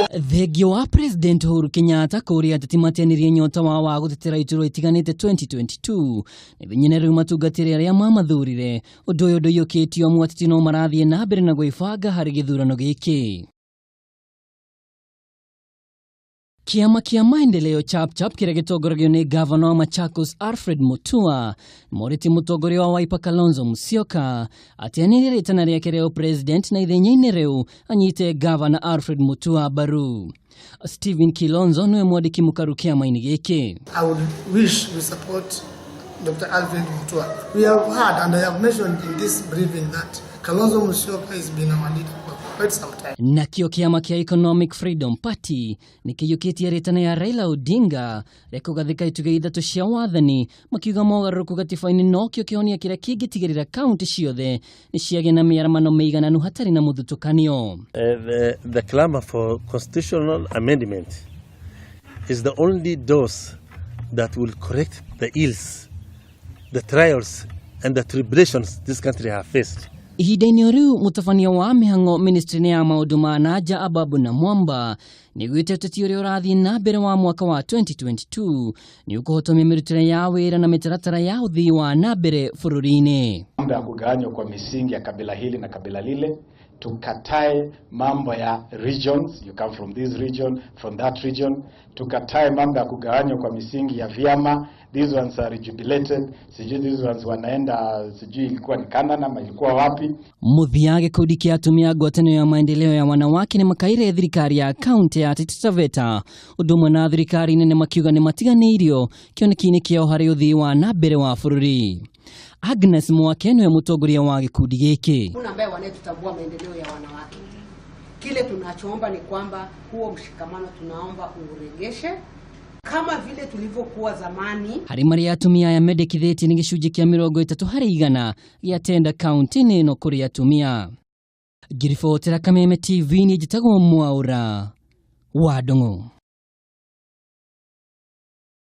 Thegio wa President Uhuru Kenyatta kũũria ateti ateanirie nyota wa gũtetera iturwa itiganĩte 2022 na binyene rĩu matungatĩre arĩa mamathurire ũndũ ũyũ ndũiyũkĩtio amwe ateti no marathiĩ na mbere na gwĩbanga harĩ gĩthurano gĩkĩ. Kiama Maendeleo Chap Chap kĩrĩa gĩtongoragio nĩ ngavana wa Machakos Alfred Mutua moritie mutongoria wa Wiper Kalonzo Musyoka ateanirie riitana rĩake rĩa Upresident na ithenya-ini rĩu anyite ngavana Alfred Mutua mbaru. Stephen Kilonzo niwe mwandĩki mũkaru kiama-ini gĩkĩ. I would wish we support Dr. Alfred Mutua. We have heard and I have mentioned in this briefing that Kalonzo Musyoka has been our leader for quite some time. Nakio kiama kia Economic Freedom Party nikiyũkĩtie riitana ya Raila Odinga rĩa kũgathĩka itugĩ ithatũ cia wathani makiuga mogarũrũku gatiba-inĩ nokĩo kĩhonia kĩrĩa kĩngĩtigĩrĩra kaunti ciothe nĩ ciagĩa na mĩaramano mĩigananu hatarĩ na mũthutũkanio. The clamor for constitutional amendment is the only dose that will correct the ills, the trials and the tribulations this country has faced. Ihinda-inĩ rĩu mũtabania wa mĩhang'o ministry-inĩ ya maũndũ ma nanja Ababu na Mwamba nĩgwĩte ũteti ũrĩa ũrathiĩ na mbere wa mwaka wa 2022 nĩ ũkũhotomia mĩrutĩre ya wĩra na mĩtaratara ya ũthii wa na mbere bũrũri-inĩ. Mambo ya kugawanywa kwa misingi ya kabila hili na kabila lile, tukatae mambo ya regions, you come from this region, from that region, tukatae mambo ya kugawanywa kwa misingi ya vyama, these ones are jubilated, sijui these ones wanaenda sijui ilikuwa ni Canada ama ilikuwa wapi. Muthia gĩkundi kĩa atumia ngwatanĩro ya maendeleo ya wanawake nĩ makaire thirikari ya kaunti ya Ateti Taveta ũndũ ũmwe na thirikari nene makiuga nĩ matiganĩirio kĩoneki-inĩ kĩao harĩ ũthii wa na mbere wa bũrũri. Agnes Mwake niwe mutongoria wa gĩkundi gĩkĩ. Kuna ambaye wanayetutambua maendeleo ya wanawake. Kile tunachoomba ni kwamba huo mshikamano tunaomba uregeshe kama vile tulivyokuwa zamani. Harĩ marĩa atumia aya mendekithĩtie nĩ gĩcunjĩ kĩa 30% gĩatenda kaunti-inĩ ĩno kũrĩ atumia. Ngiribotera Kameme TV nĩ njĩtagwo Mwaura wa Ndung'u.